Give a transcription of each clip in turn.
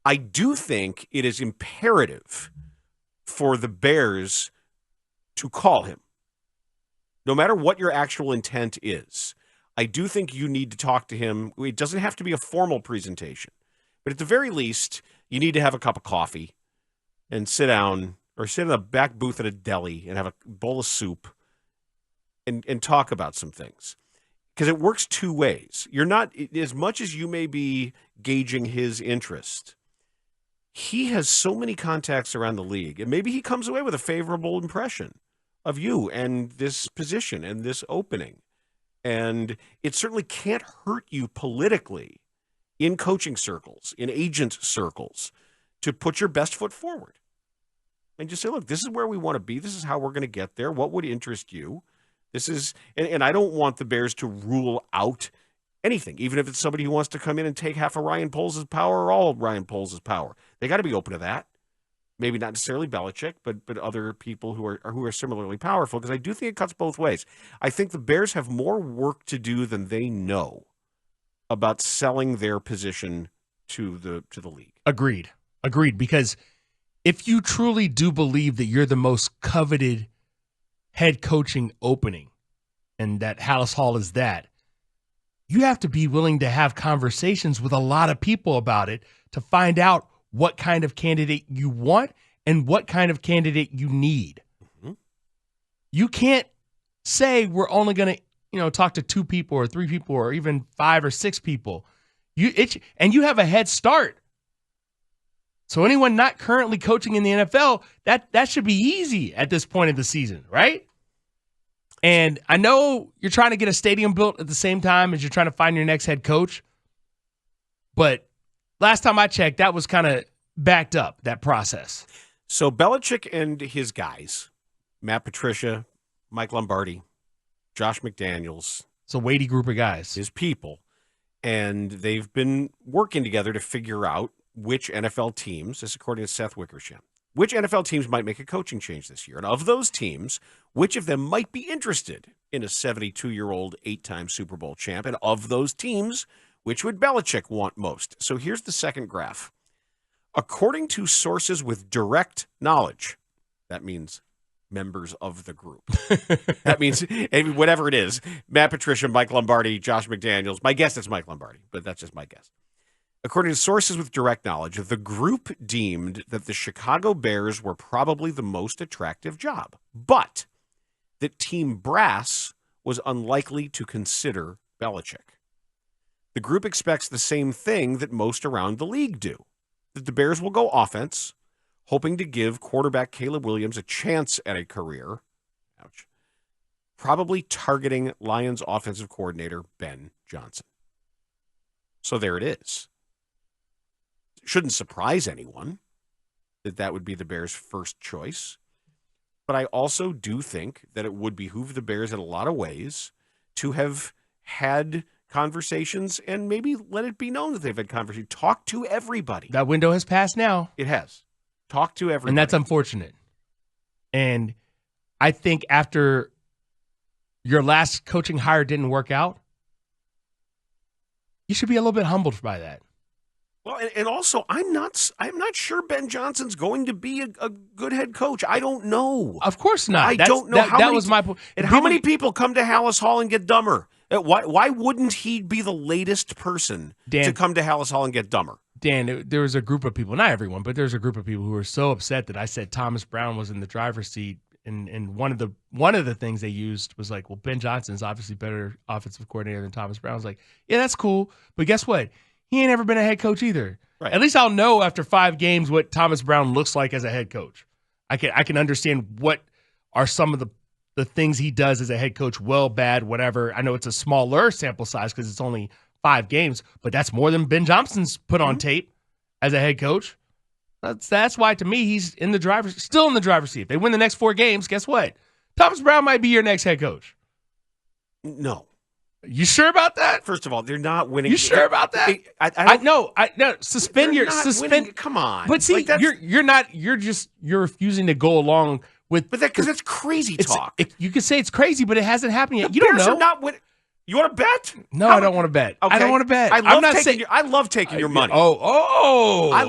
I do think it is imperative for the Bears to call him. No matter what your actual intent is, I do think you need to talk to him. It doesn't have to be a formal presentation, but at the very least, you need to have a cup of coffee and sit down or sit in the back booth at a deli and have a bowl of soup and talk about some things. Because it works two ways. You're not, as much as you may be gauging his interest, he has so many contacts around the league, and maybe he comes away with a favorable impression of you and this position and this opening. And it certainly can't hurt you politically in coaching circles, in agent circles, to put your best foot forward. And just say, look, this is where we want to be. This is how we're going to get there. What would interest you? This is, and I don't want the Bears to rule out anything, even if it's somebody who wants to come in and take half of Ryan Poles' power or all of Ryan Poles' power. They got to be open to that. Maybe not necessarily Belichick, but other people who are similarly powerful, because I do think it cuts both ways. I think the Bears have more work to do than they know about selling their position to the league. Agreed. Because if you truly do believe that you're the most coveted head coaching opening, and that Haugh is that, you have to be willing to have conversations with a lot of people about it to find out what kind of candidate you want and what kind of candidate you need. Mm-hmm. You can't say we're only going to, talk to 2 people or 3 people or even 5 or 6 people. And you have a head start. So anyone not currently coaching in the NFL, that should be easy at this point of the season, right? And I know you're trying to get a stadium built at the same time as you're trying to find your next head coach. But last time I checked, that was kind of backed up, that process. So Belichick and his guys, Matt Patricia, Mike Lombardi, Josh McDaniels. It's a weighty group of guys. His people. And they've been working together to figure out which NFL teams, this according to Seth Wickersham, which NFL teams might make a coaching change this year. And of those teams, which of them might be interested in a 72-year-old 8-time Super Bowl champ? And of those teams, which would Belichick want most? So here's the second graph. According to sources with direct knowledge, that means members of the group. That means whatever it is, Matt Patricia, Mike Lombardi, Josh McDaniels. My guess is Mike Lombardi, but that's just my guess. According to sources with direct knowledge, the group deemed that the Chicago Bears were probably the most attractive job, but that Team Brass was unlikely to consider Belichick. The group expects the same thing that most around the league do, that the Bears will go offense, hoping to give quarterback Caleb Williams a chance at a career, probably targeting Lions offensive coordinator Ben Johnson. So there it is. Shouldn't surprise anyone that would be the Bears' first choice. But I also do think that it would behoove the Bears in a lot of ways to have had conversations and maybe let it be known that they've had conversations. Talk to everybody. That window has passed now. It has. Talk to everybody. And that's unfortunate. And I think after your last coaching hire didn't work out, you should be a little bit humbled by that. Well, and also, I'm not sure Ben Johnson's going to be a good head coach. I don't know. Of course not. I don't know. That was my point. And how many people come to Haugh and get dumber? Why wouldn't he be the latest person to come to Haugh and get dumber? Dan, there was a group of people, not everyone, but there's a group of people who were so upset that I said Thomas Brown was in the driver's seat. And one of the things they used was like, well, Ben Johnson's obviously better offensive coordinator than Thomas Brown. I was like, yeah, that's cool. But guess what? He ain't ever been a head coach either. Right. At least I'll know after 5 games what Thomas Brown looks like as a head coach. I can understand what are some of the things he does as a head coach, well, bad, whatever. I know it's a smaller sample size because it's only 5 games, but that's more than Ben Johnson's put on tape as a head coach. That's why, to me, he's still in the driver's seat. If they win the next 4 games, guess what? Thomas Brown might be your next head coach. No. You sure about that? First of all, they're not winning. You sure about that? I know. Suspend your suspend. Come on. But see, you're not. You're refusing to go along with. But because that's crazy talk. You could say it's crazy, but it hasn't happened yet. You don't know. Are not winning. You want to bet? No, I don't want to bet. Okay. I don't want to bet. I I'm not saying. I love taking your money. I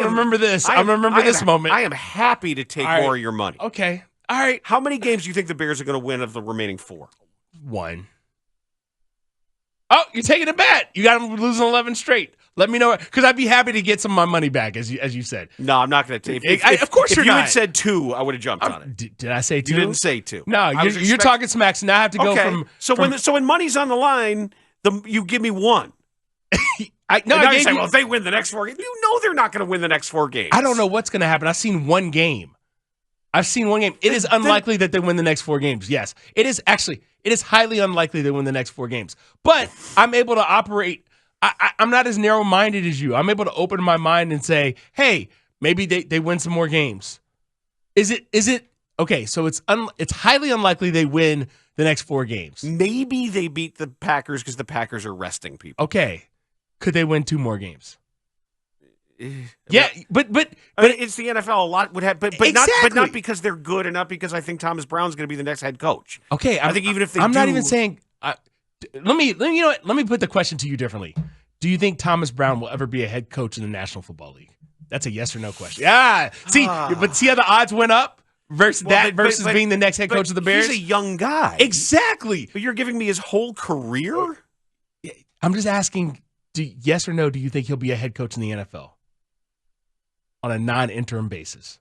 remember this. I remember this moment. I am happy to take more of your money. Okay. All right. How many games do you think the Bears are going to win of the remaining 4? 1. Oh, you're taking a bet. You got them losing 11 straight. Let me know, because I'd be happy to get some of my money back, as you said. No, I'm not going to take. Of course, you're not. If you had said 2, I would have jumped on it. Did I say 2? You didn't say 2. No, you're talking smacks. Now I have to go from. So when money's on the line, you give me 1. You say, well, if they win the next 4 games, you know they're not going to win the next 4 games. I don't know what's going to happen. I've seen one game. It is unlikely that they win the next 4 games. Yes, it is actually. It is highly unlikely they win the next 4 games. But I'm able to operate. I'm not as narrow-minded as you. I'm able to open my mind and say, hey, maybe they win some more games. Is it okay? So it's highly unlikely they win the next 4 games. Maybe they beat the Packers because the Packers are resting people. Okay, could they win 2 more games? Yeah, but it's the NFL. A lot would have, but exactly. not because they're good, and not because I think Thomas Brown's going to be the next head coach. Okay, I think even if I'm not even saying. Let me you know what? Let me put the question to you differently. Do you think Thomas Brown will ever be a head coach in the National Football League? That's a yes or no question. Yeah. See how the odds went up versus being the next head coach of the Bears? He's a young guy. Exactly. But you're giving me his whole career? I'm just asking, yes or no, do you think he'll be a head coach in the NFL? On a non-interim basis?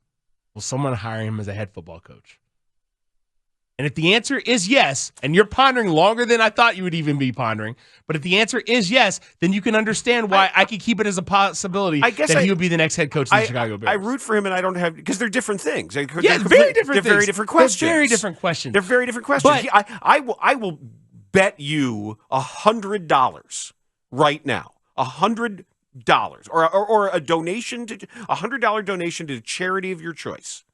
Will someone hire him as a head football coach? And if the answer is yes, and you're pondering longer than I thought you would even be pondering, but if the answer is yes, then you can understand why I could keep it as a possibility that he would be the next head coach of the Chicago Bears. I root for him, and I don't have, because they're different things. Very different questions. They're very different questions. But I will bet you $100 right now. $100 or a donation to $100 donation to a charity of your choice.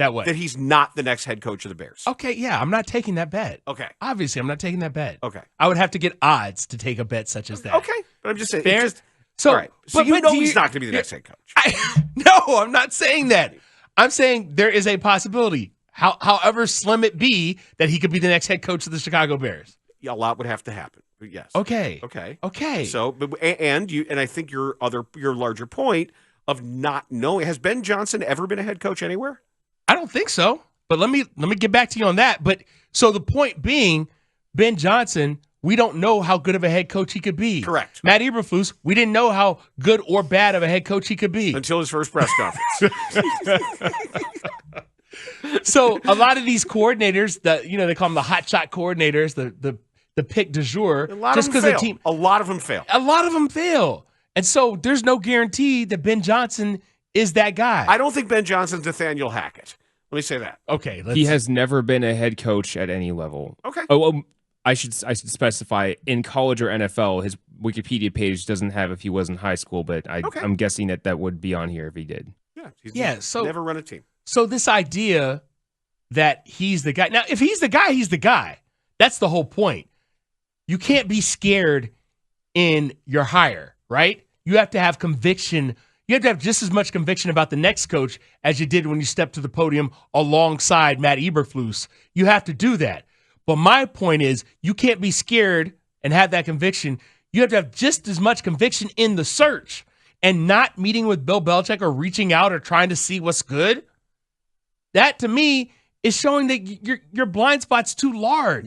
That he's not the next head coach of the Bears. Okay, yeah, I'm not taking that bet. Okay. Obviously, I'm not taking that bet. Okay. I would have to get odds to take a bet such as that. Okay, but I'm just saying. Fair. All right. So he's not going to be the next head coach. No, I'm not saying that. I'm saying there is a possibility, however slim it be, that he could be the next head coach of the Chicago Bears. Yeah, a lot would have to happen. But yes. Okay. So, and I think your larger point of not knowing, has Ben Johnson ever been a head coach anywhere? I don't think so. But let me get back to you on that. But so the point being, Ben Johnson, we don't know how good of a head coach he could be. Correct. Matt Eberflus, we didn't know how good or bad of a head coach he could be until his first press conference. So a lot of these coordinators, they call them the hot shot coordinators, the pick du jour, just because the team. A lot of them fail. And so there's no guarantee that Ben Johnson is that guy. I don't think Ben Johnson's Nathaniel Hackett. Let me say that. Okay. He has never been a head coach at any level. Okay. Oh, I should specify, in college or NFL, his Wikipedia page doesn't have if he was in high school, but I'm guessing that would be on here if he did. Yeah. He's never run a team. So this idea that he's the guy. Now, if he's the guy, he's the guy. That's the whole point. You can't be scared in your hire, right? You have to have conviction. You have to have just as much conviction about the next coach as you did when you stepped to the podium alongside Matt Eberflus. You have to do that. But my point is, you can't be scared and have that conviction. You have to have just as much conviction in the search, and not meeting with Bill Belichick or reaching out or trying to see what's good. That, to me, is showing that your blind spot's too large.